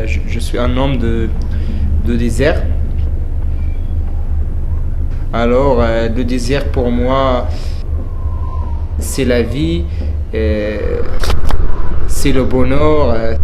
je suis un homme de désert. Alors, le désert pour moi, c'est la vie, c'est le bonheur,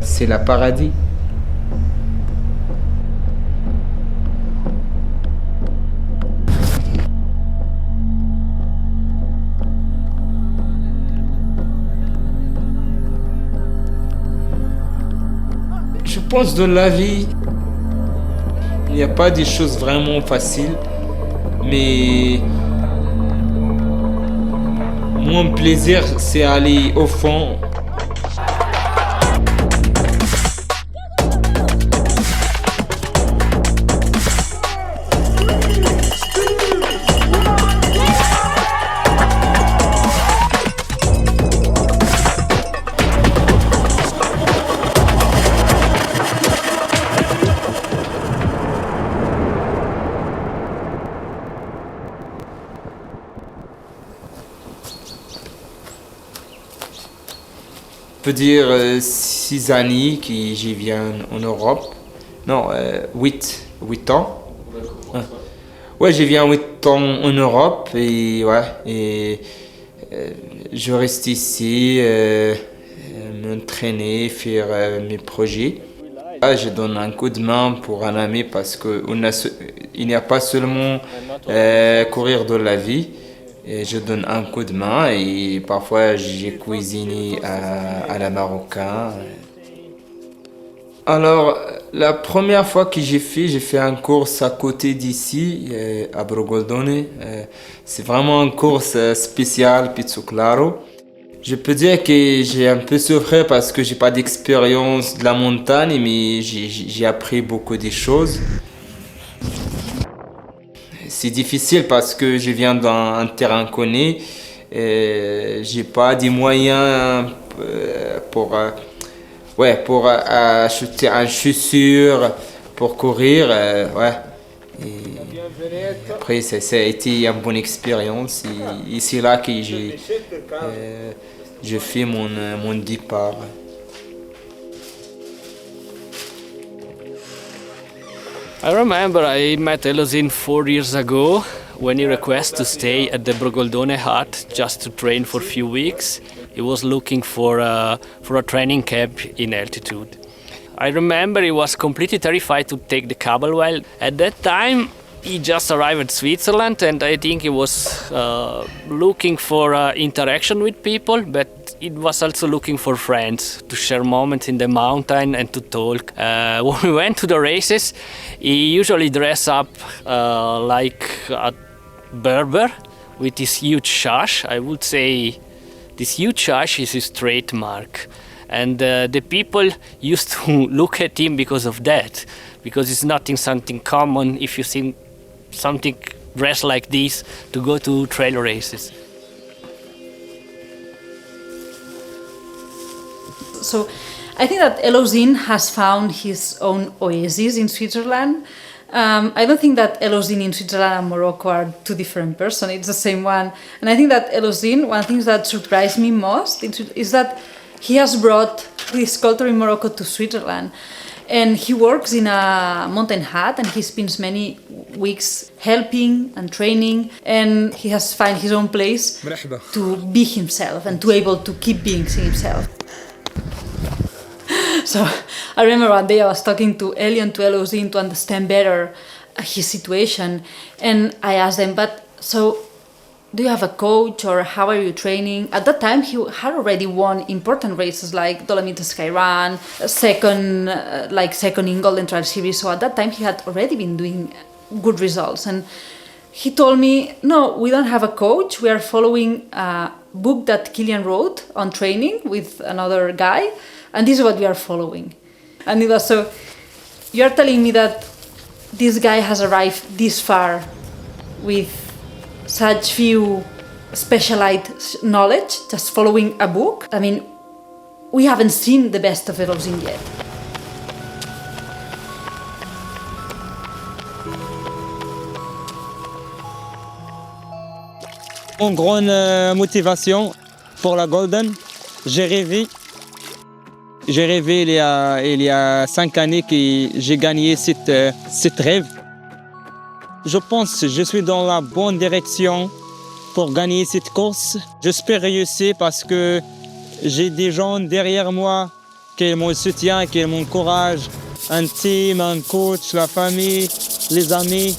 c'est le paradis. Je pense dans la vie, il n'y a pas des choses vraiment faciles, mais mon plaisir, c'est aller au fond. Je peux dire 6 années que je viens en Europe. Non, 8 ans. Ouais, je viens 8 ans en Europe et je reste ici, m'entraîner, faire mes projets. Là, je donne un coup de main pour un ami parce qu'il n'y a pas seulement courir dans la vie. Et je donne un coup de main et parfois j'ai cuisiné à la marocaine. Alors, la première fois que j'ai fait un course à côté d'ici, à Brogoldone. C'est vraiment un course spécial, Pizzo Claro. Je peux dire que j'ai un peu souffert parce que j'ai pas d'expérience de la montagne, mais j'ai appris beaucoup de choses. C'est difficile parce que je viens d'un terrain connu, j'ai pas des moyens pour acheter un chaussure pour courir, Et après ça a été une bonne expérience et c'est là que j'ai fait mon départ. I remember I met Elhousine 4 years ago when he requested to stay at the Brogoldone hut just to train for a few weeks. He was looking for a training camp in altitude. I remember he was completely terrified to take the cable well. At that time, he just arrived at Switzerland and I think he was looking for interaction with people, but he was also looking for friends to share moments in the mountain and to talk. When we went to the races, he usually dressed up like a Berber with this huge sash. I would say this huge sash is his trademark. And the people used to look at him because of that, because it's not something common if you see something dressed like this to go to trail races. So I think that Elhousine has found his own oasis in Switzerland. I don't think that Elhousine in Switzerland and Morocco are two different persons, it's the same one. And I think that Elhousine, one thing that surprised me most is that he has brought his culture in Morocco to Switzerland. And he works in a mountain hut and he spends many weeks helping and training, and he has found his own place to be himself and to able to keep being himself. So I remember one day I was talking to Eli and to Elhousine to understand better his situation, and I asked them, but so do you have a coach or how are you training? At that time he had already won important races like Dolomites Sky Run, second in Golden Trail Series, so at that time he had already been doing good results. And he told me, no, we don't have a coach, we are following a book that Kilian wrote on training with another guy, and this is what we are following. And it was so, you're telling me that this guy has arrived this far with such few specialized knowledge, just following a book? I mean, we haven't seen the best of Elhousine yet. Mon grande motivation pour la Golden, j'ai rêvé J'ai rêvé il y a 5 années que j'ai gagné cette rêve. Je pense que je suis dans la bonne direction pour gagner cette course. J'espère réussir parce que j'ai des gens derrière moi qui me soutiennent, qui m'encouragent. Un team, un coach, la famille, les amis.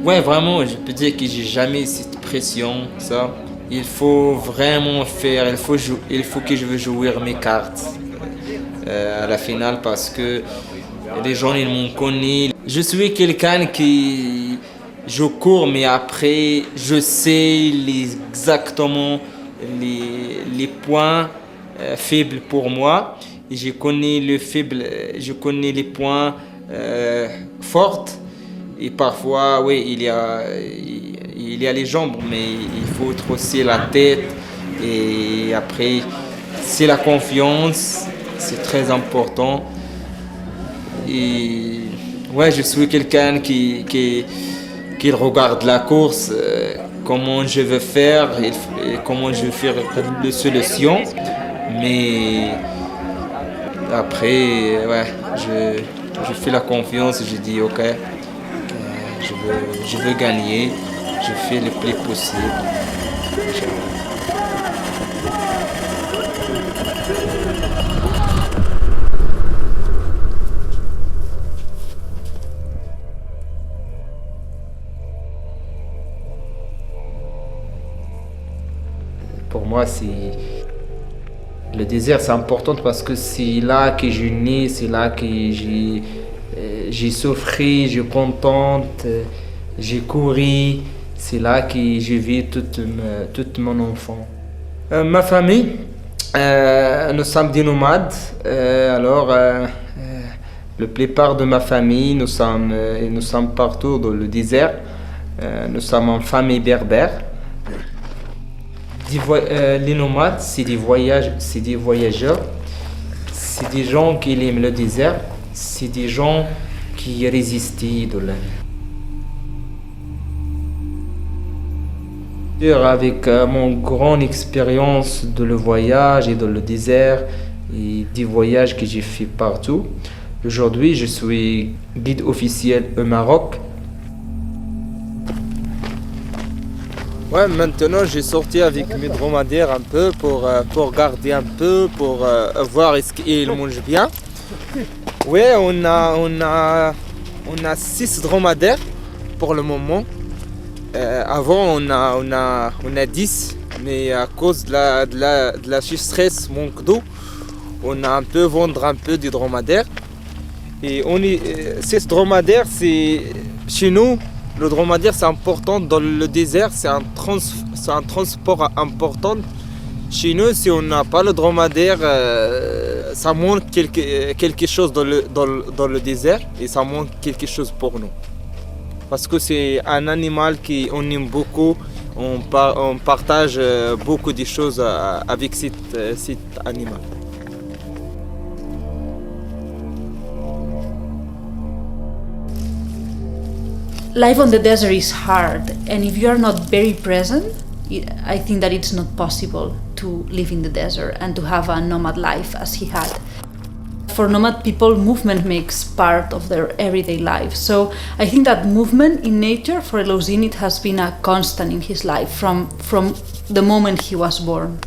Ouais, vraiment, je peux dire que j'ai jamais cette pression, ça. Il faut vraiment faire, il faut que je veux jouer mes cartes à la finale parce que les gens ils m'ont connu. Je suis quelqu'un qui je cours mais après je sais exactement les points faibles pour moi. Et je connais les points forts. Et parfois, oui, il y a les jambes, mais il faut aussi la tête. Et après, c'est la confiance, c'est très important. Et ouais, je suis quelqu'un qui regarde la course, comment je veux faire, et comment je veux faire les solutions. Mais après, ouais, je fais la confiance, je dis ok. Je veux gagner, je fais le plus possible. Pour moi, le désert, c'est important parce que c'est là que je nais, c'est là que j'ai souffert, j'ai contente, j'ai couru. C'est là que j'ai vécu toute mon enfant. Ma famille, nous sommes des nomades. La plupart de ma famille, nous sommes partout dans le désert. Nous sommes en famille berbère. Les nomades, c'est des voyageurs. C'est des gens qui aiment le désert. C'est des gens qui résistent de la vie. Avec mon grande expérience de le voyage et de le désert et des voyages que j'ai fait partout, aujourd'hui je suis guide officiel au Maroc. Ouais, maintenant j'ai sorti avec mes dromadaires un peu pour garder un peu, pour voir est-ce qu'ils mangent bien. Ouais, on a 6 dromadaires pour le moment. Avant on a 10, mais à cause de la stress, manque d'eau, on a un peu vendre un peu des dromadaires. Et ces dromadaires, c'est chez nous. Le dromadaire, c'est important dans le désert, c'est un transport important. Chez nous, si on n'a pas le dromadaire, ça manque quelque chose dans le désert et ça manque quelque chose pour nous. Parce que c'est un animal qu'on aime beaucoup, on partage beaucoup de choses avec cet animal. Life on the desert is hard, and if you are not very present, I think that it's not possible to live in the desert and to have a nomad life as he had. For nomad people, movement makes part of their everyday life. So I think that movement in nature for Elhousine, it has been a constant in his life from the moment he was born.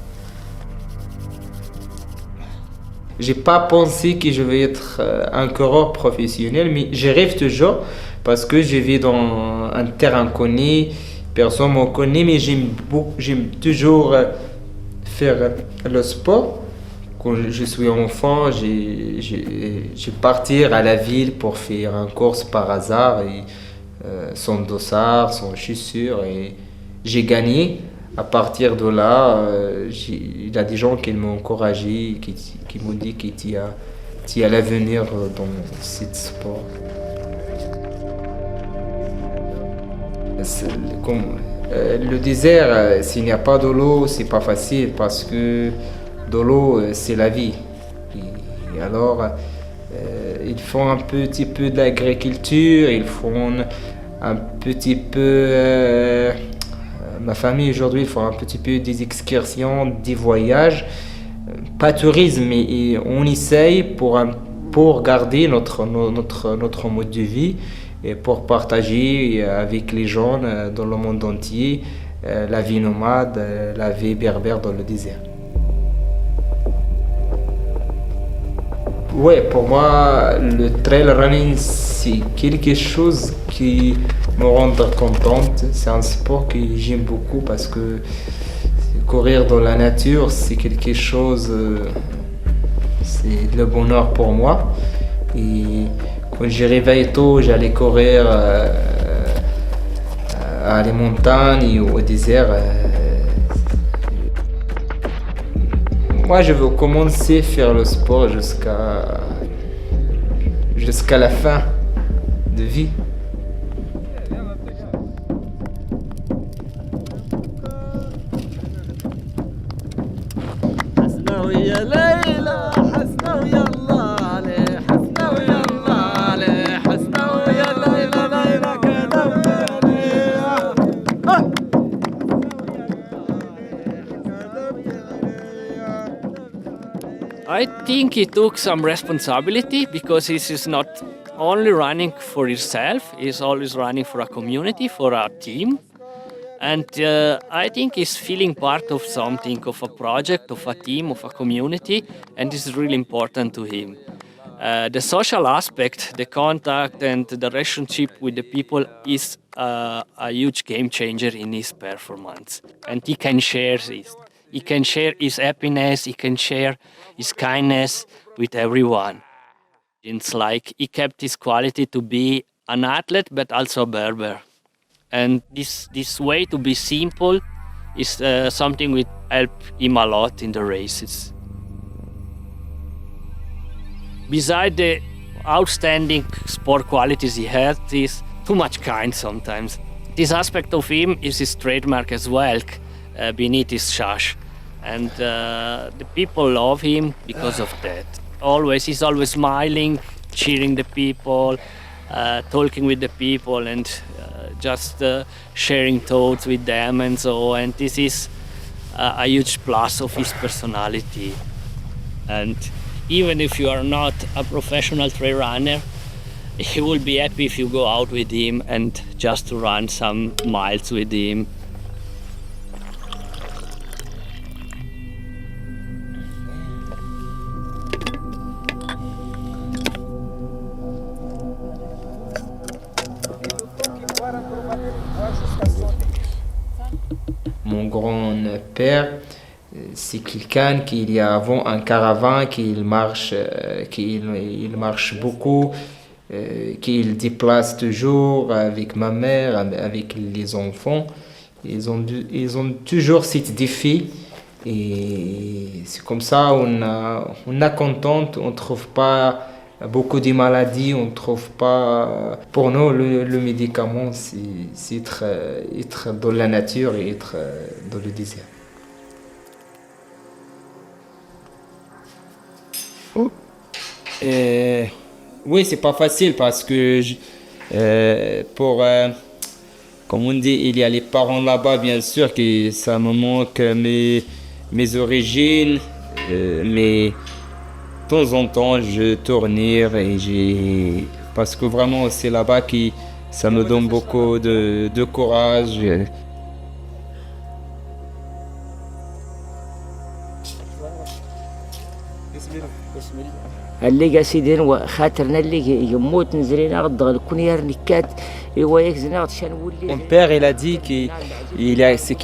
J'ai pas pensé que je vais être un coureur professionnel, mais je rêve toujours parce que je vis dans un terrain inconnu, personne ne me connaît, mais j'aime toujours faire le sport. Quand je suis enfant, j'ai parti à la ville pour faire une course par hasard, et, sans dossard, sans chaussures, et j'ai gagné. À partir de là, il y a des gens qui m'ont encouragé, qui m'ont dit que tu as l'avenir dans ce sport. Le désert, s'il n'y a pas de l'eau, c'est pas facile parce que de l'eau, c'est la vie. Et alors, ils font un petit peu d'agriculture, ils font un petit peu ma famille aujourd'hui font un petit peu des excursions, des voyages, pas tourisme, mais on essaye pour garder notre mode de vie et pour partager avec les gens dans le monde entier la vie nomade, la vie berbère dans le désert. Ouais, pour moi, le trail running, c'est quelque chose qui me rend contente. C'est un sport que j'aime beaucoup parce que courir dans la nature, c'est quelque chose, c'est le bonheur pour moi. Et quand je réveille tôt, j'allais courir à les montagnes ou au désert. Moi, je veux commencer à faire le sport jusqu'à la fin de vie. I think he took some responsibility because he is not only running for himself, he's always running for a community, for a team. And I think he's feeling part of something, of a project, of a team, of a community, and this is really important to him. The social aspect, the contact and the relationship with the people is a huge game changer in his performance. And he can share this. He can share his happiness, he can share his kindness with everyone. It's like he kept his quality to be an athlete but also a Berber. And this way to be simple is something which helped him a lot in the races. Beside the outstanding sport qualities he has, he's too much kind sometimes. This aspect of him is his trademark as well, beneath his shash. And the people love him because of that. He's always smiling, cheering the people, talking with the people, and just sharing thoughts with them and so. And this is a huge plus of his personality. And even if you are not a professional trail runner, he will be happy if you go out with him and just to run some miles with him. Mon grand-père, c'est quelqu'un qui y a avant un caravane, qu'il marche beaucoup, qu'il déplace toujours avec ma mère, avec les enfants. Ils ont toujours ce défi et c'est comme ça on a contente, on trouve pas beaucoup de maladies, on trouve pas. Pour nous, le médicament, c'est être dans la nature et être dans le désert. Oui, c'est pas facile parce que comme on dit, il y a les parents là-bas, bien sûr, que ça me manque mes origines, mais de temps en temps, je tourne et parce que vraiment, c'est là-bas que ça me donne beaucoup de courage. اللي سيدي وخاطرنا اللي يموت نزرينا غض كونيار نكات ايوا ياك زنا غتشان نولي. Mon père, il a dit que c'est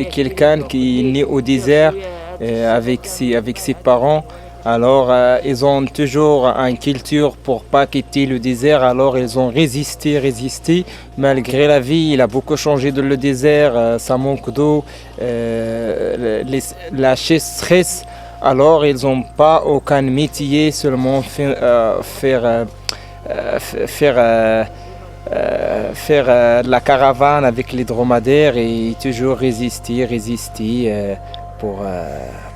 quelqu'un qui est né au désert avec ses parents. Alors, ils ont toujours une culture pour pas quitter le désert. Alors, ils ont résisté. Malgré la vie, il a beaucoup changé dans le désert. Ça manque d'eau, la sécheresse. Alors, ils n'ont pas aucun métier, seulement faire la caravane avec les dromadaires et toujours résister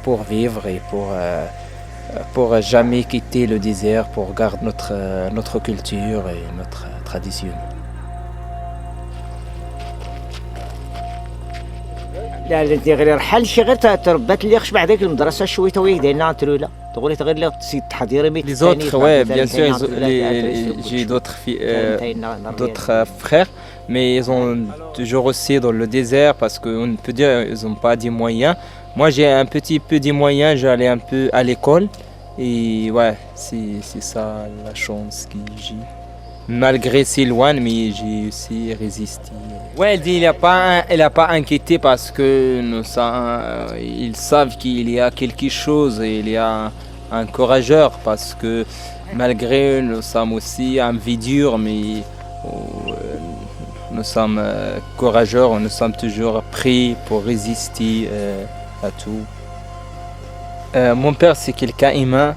pour vivre et pour jamais quitter le désert, pour garder notre culture et notre tradition. لا لا غير رحل شي غير تربات اللي خش بعد ذاك المدرسه شويه تويك دايرنا ترولا تقولي غير اللي تسيد تحضيري ميت Les autres, ouais, bien sûr, j'ai d'autres frères, mais ils ont toujours aussi dans le désert parce qu'on peut dire ils n'ont pas des moyens. Moi, j'ai un petit peu des moyens, j'allais un peu à l'école et ouais, c'est ça la chance que j'ai. Malgré si loin, mais j'ai aussi résisté. Ouais, elle dit elle a pas inquiété parce que ils savent qu'il y a quelque chose, il y a un courageur parce que malgré nous sommes aussi en vie dure, mais nous sommes courageux, nous sommes toujours prêts pour résister à tout. Mon père, c'est quelqu'un humain.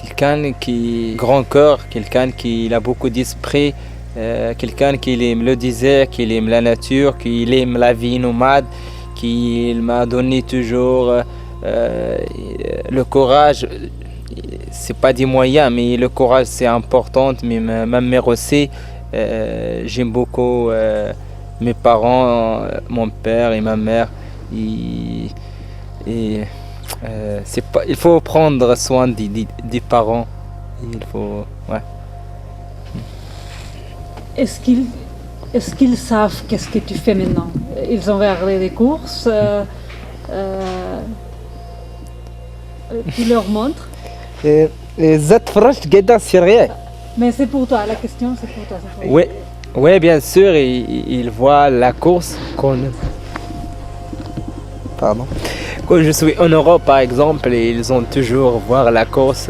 Quelqu'un qui a grand cœur, quelqu'un qui a beaucoup d'esprit, quelqu'un qui aime le désert, qui aime la nature, qui aime la vie nomade, qui m'a donné toujours le courage. C'est pas des moyens, mais le courage c'est important. Mais ma mère aussi, j'aime beaucoup mes parents, mon père et ma mère. Il faut prendre soin des parents. Il faut, ouais. Est-ce qu'ils savent qu'est-ce que tu fais maintenant? Ils ont regardé des courses. Tu leur montres. Mais c'est pour toi, la question c'est pour toi. Oui, ouais, bien sûr, ils voient la course Pardon. Quand je suis en Europe, par exemple, ils ont toujours voir la course.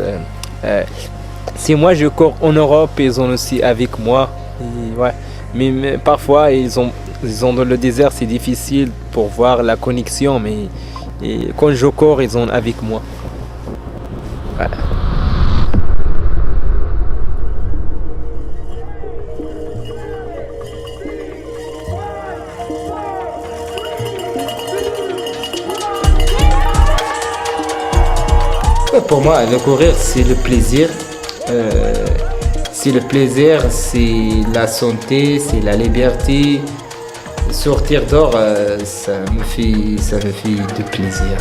Si moi je cours en Europe, ils ont aussi avec moi. Et, ouais. Mais parfois, ils ont dans le désert, c'est difficile pour voir la connexion. Mais quand je cours, ils sont avec moi. Ouais. Pour moi, le courir, c'est le plaisir. C'est le plaisir, c'est la santé, c'est la liberté. Sortir dehors, ça me fait du plaisir.